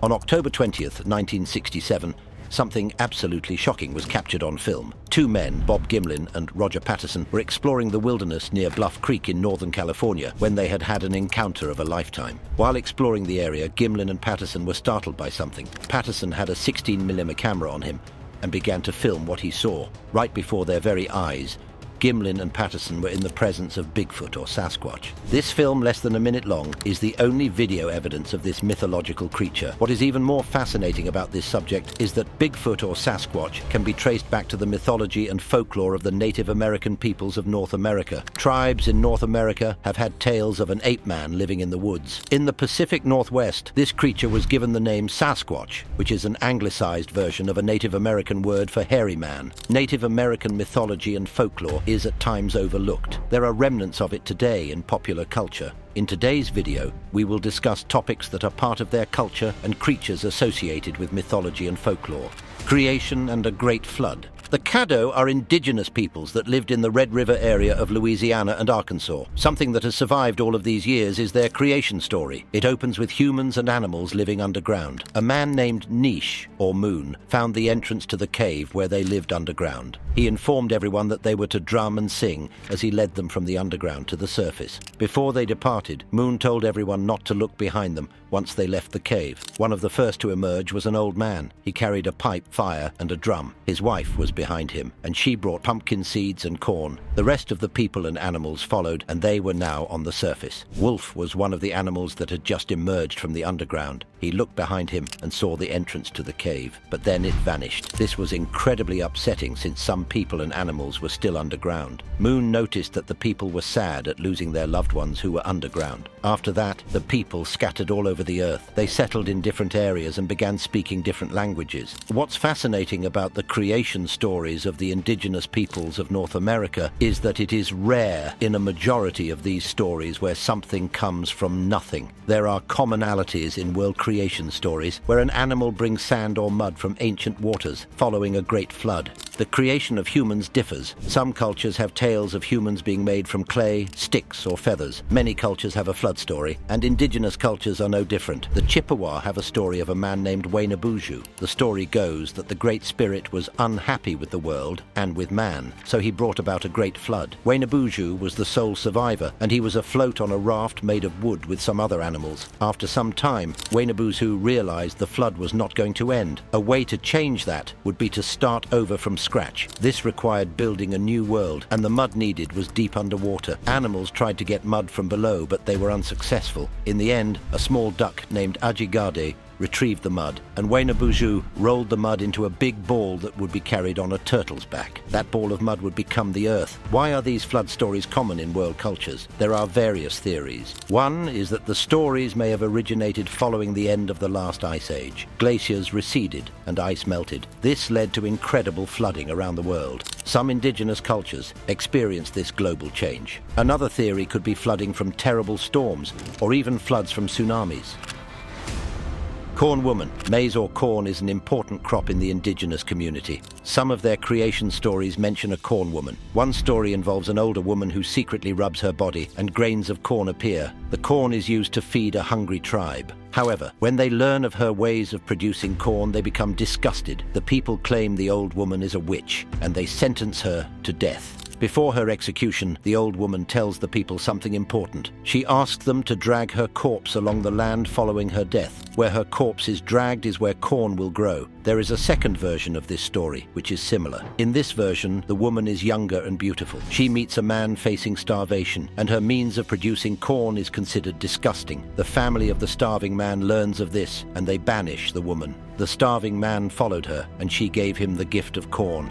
On October 20th, 1967, something absolutely shocking was captured on film. Two men, Bob Gimlin and Roger Patterson, were exploring the wilderness near Bluff Creek in Northern California when they had an encounter of a lifetime. While exploring the area, Gimlin and Patterson were startled by something. Patterson had a 16mm camera on him and began to film what he saw. Right before their very eyes, Gimlin and Patterson were in the presence of Bigfoot or Sasquatch. This film, less than a minute long, is the only video evidence of this mythological creature. What is even more fascinating about this subject is that Bigfoot or Sasquatch can be traced back to the mythology and folklore of the Native American peoples of North America. Tribes in North America have had tales of an ape man living in the woods. In the Pacific Northwest, this creature was given the name Sasquatch, which is an anglicized version of a Native American word for hairy man. Native American mythology and folklore is at times overlooked. There are remnants of it today in popular culture. In today's video, we will discuss topics that are part of their culture and creatures associated with mythology and folklore. Creation and a great flood. The Caddo are indigenous peoples that lived in the Red River area of Louisiana and Arkansas. Something that has survived all of these years is their creation story. It opens with humans and animals living underground. A man named Niche, or Moon, found the entrance to the cave where they lived underground. He informed everyone that they were to drum and sing as he led them from the underground to the surface. Before they departed, Moon told everyone not to look behind them once they left the cave. One of the first to emerge was an old man. He carried a pipe, fire, and a drum. His wife was behind him, and she brought pumpkin seeds and corn. The rest of the people and animals followed, and they were now on the surface. Wolf was one of the animals that had just emerged from the underground. He looked behind him and saw the entrance to the cave, but then it vanished. This was incredibly upsetting since some people and animals were still underground. Moon noticed that the people were sad at losing their loved ones who were underground. After that, the people scattered all over the earth. They settled in different areas and began speaking different languages. What's fascinating about the creation stories of the indigenous peoples of North America is that it is rare in a majority of these stories where something comes from nothing. There are commonalities in world creation stories where an animal brings sand or mud from ancient waters following a great flood. The creation of humans differs. Some cultures have tales of humans being made from clay, sticks, or feathers. Many cultures have a flood story, and indigenous cultures are no different. The Chippewa have a story of a man named Waynaboozhoo. The story goes that the Great Spirit was unhappy with the world and with man, so he brought about a great flood. Waynaboozhoo was the sole survivor, and he was afloat on a raft made of wood with some other animals. After some time, Waynaboozhoo realized the flood was not going to end. A way to change that would be to start over from scratch. This required building a new world, and the mud needed was deep underwater. Animals tried to get mud from below, but they were unsuccessful. In the end, a small duck named Ajigade retrieved the mud, and Waynaboozhoo rolled the mud into a big ball that would be carried on a turtle's back. That ball of mud would become the earth. Why are these flood stories common in world cultures? There are various theories. One is that the stories may have originated following the end of the last ice age. Glaciers receded and ice melted. This led to incredible flooding around the world. Some indigenous cultures experienced this global change. Another theory could be flooding from terrible storms, or even floods from tsunamis. Corn woman. Maize or corn is an important crop in the indigenous community. Some of their creation stories mention a corn woman. One story involves an older woman who secretly rubs her body and grains of corn appear. The corn is used to feed a hungry tribe. However, when they learn of her ways of producing corn, they become disgusted. The people claim the old woman is a witch, and they sentence her to death. Before her execution, the old woman tells the people something important. She asks them to drag her corpse along the land following her death. Where her corpse is dragged is where corn will grow. There is a second version of this story, which is similar. In this version, the woman is younger and beautiful. She meets a man facing starvation, and her means of producing corn is considered disgusting. The family of the starving man learns of this, and they banish the woman. The starving man followed her, and she gave him the gift of corn.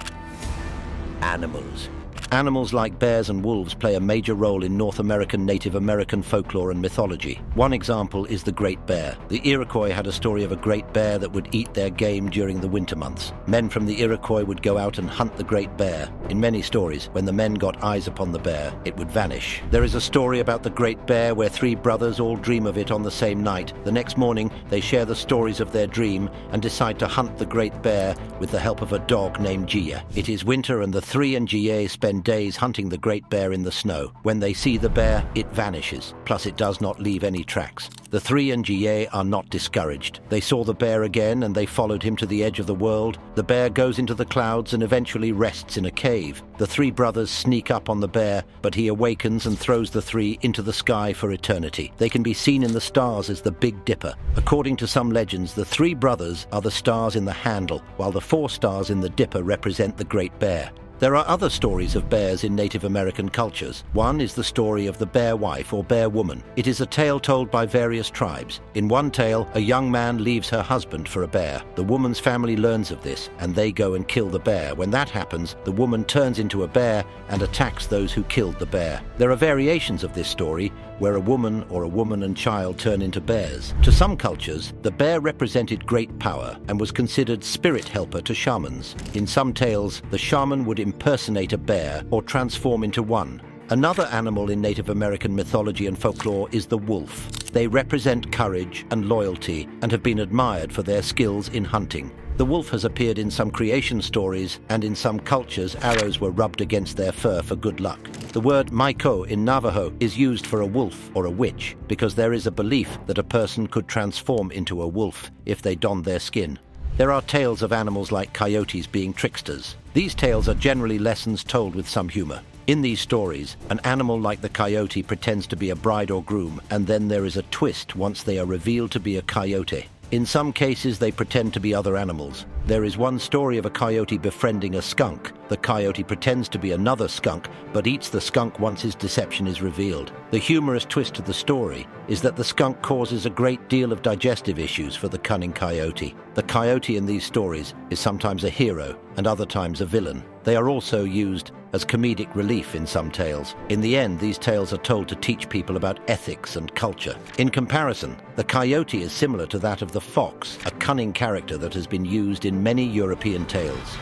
Animals. Animals like bears and wolves play a major role in North American Native American folklore and mythology. One example is the great bear. The Iroquois had a story of a great bear that would eat their game during the winter months. Men from the Iroquois would go out and hunt the great bear. In many stories, when the men got eyes upon the bear, it would vanish. There is a story about the great bear where three brothers all dream of it on the same night. The next morning, they share the stories of their dream and decide to hunt the great bear with the help of a dog named Gia. It is winter, and the three and Gia spend spend days hunting the great bear in the snow. When they see the bear, it vanishes, plus it does not leave any tracks. The three and Jie are not discouraged. They saw the bear again and they followed him to the edge of the world. The bear goes into the clouds and eventually rests in a cave. The three brothers sneak up on the bear, but he awakens and throws the three into the sky for eternity. They can be seen in the stars as the Big Dipper. According to some legends, the three brothers are the stars in the handle, while the four stars in the dipper represent the Great Bear. There are other stories of bears in Native American cultures. One is the story of the bear wife or bear woman. It is a tale told by various tribes. In one tale, a young man leaves her husband for a bear. The woman's family learns of this, and they go and kill the bear. When that happens, the woman turns into a bear and attacks those who killed the bear. There are variations of this story, where a woman or a woman and child turn into bears. To some cultures, the bear represented great power and was considered spirit helper to shamans. In some tales, the shaman would impersonate a bear or transform into one. Another animal in Native American mythology and folklore is the wolf. They represent courage and loyalty and have been admired for their skills in hunting. The wolf has appeared in some creation stories, and in some cultures arrows were rubbed against their fur for good luck. The word maiko in Navajo is used for a wolf or a witch because there is a belief that a person could transform into a wolf if they donned their skin. There are tales of animals like coyotes being tricksters. These tales are generally lessons told with some humor. In these stories, an animal like the coyote pretends to be a bride or groom, and then there is a twist once they are revealed to be a coyote. In some cases, they pretend to be other animals. There is one story of a coyote befriending a skunk. The coyote pretends to be another skunk, but eats the skunk once his deception is revealed. The humorous twist to the story is that the skunk causes a great deal of digestive issues for the cunning coyote. The coyote in these stories is sometimes a hero and other times a villain. They are also used as comedic relief in some tales. In the end, these tales are told to teach people about ethics and culture. In comparison, the coyote is similar to that of the fox, a cunning character that has been used in many European tales.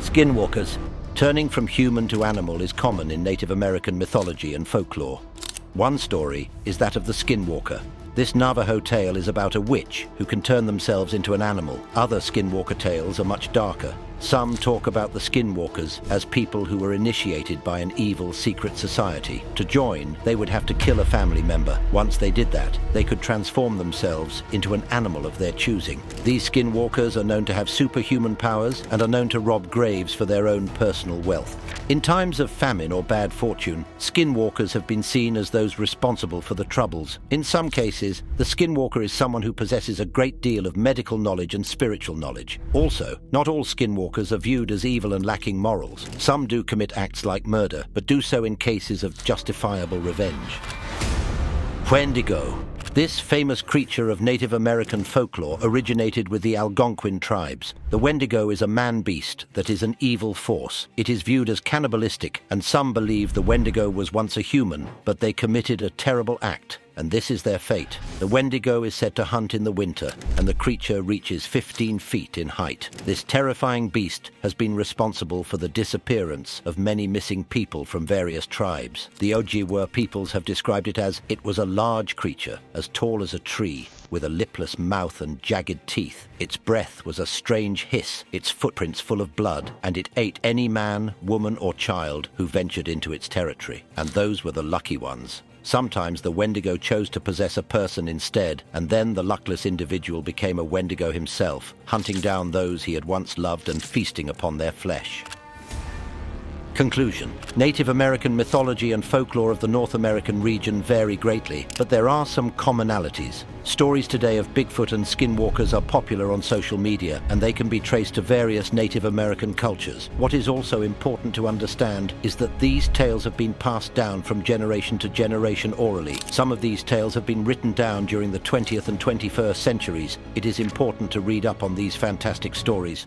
Skinwalkers. Turning from human to animal is common in Native American mythology and folklore. One story is that of the Skinwalker. This Navajo tale is about a witch who can turn themselves into an animal. Other Skinwalker tales are much darker. Some talk about the Skinwalkers as people who were initiated by an evil secret society. To join, they would have to kill a family member. Once they did that, they could transform themselves into an animal of their choosing. These Skinwalkers are known to have superhuman powers and are known to rob graves for their own personal wealth. In times of famine or bad fortune, Skinwalkers have been seen as those responsible for the troubles. In some cases, the Skinwalker is someone who possesses a great deal of medical knowledge and spiritual knowledge. Also, not all Skinwalkers are viewed as evil and lacking morals. Some do commit acts like murder, but do so in cases of justifiable revenge. Wendigo. This famous creature of Native American folklore originated with the Algonquin tribes. The Wendigo is a man-beast that is an evil force. It is viewed as cannibalistic, and some believe the Wendigo was once a human, but they committed a terrible act, and this is their fate. The Wendigo is said to hunt in the winter, and the creature reaches 15 feet in height. This terrifying beast has been responsible for the disappearance of many missing people from various tribes. The Ojibwe peoples have described it as, it was a large creature, as tall as a tree, with a lipless mouth and jagged teeth. Its breath was a strange hiss, its footprints full of blood, and it ate any man, woman, or child who ventured into its territory. And those were the lucky ones. Sometimes the Wendigo chose to possess a person instead, and then the luckless individual became a Wendigo himself, hunting down those he had once loved and feasting upon their flesh. Conclusion. Native American mythology and folklore of the North American region vary greatly, but there are some commonalities. Stories today of Bigfoot and Skinwalkers are popular on social media, and they can be traced to various Native American cultures. What is also important to understand is that these tales have been passed down from generation to generation orally. Some of these tales have been written down during the 20th and 21st centuries. It is important to read up on these fantastic stories.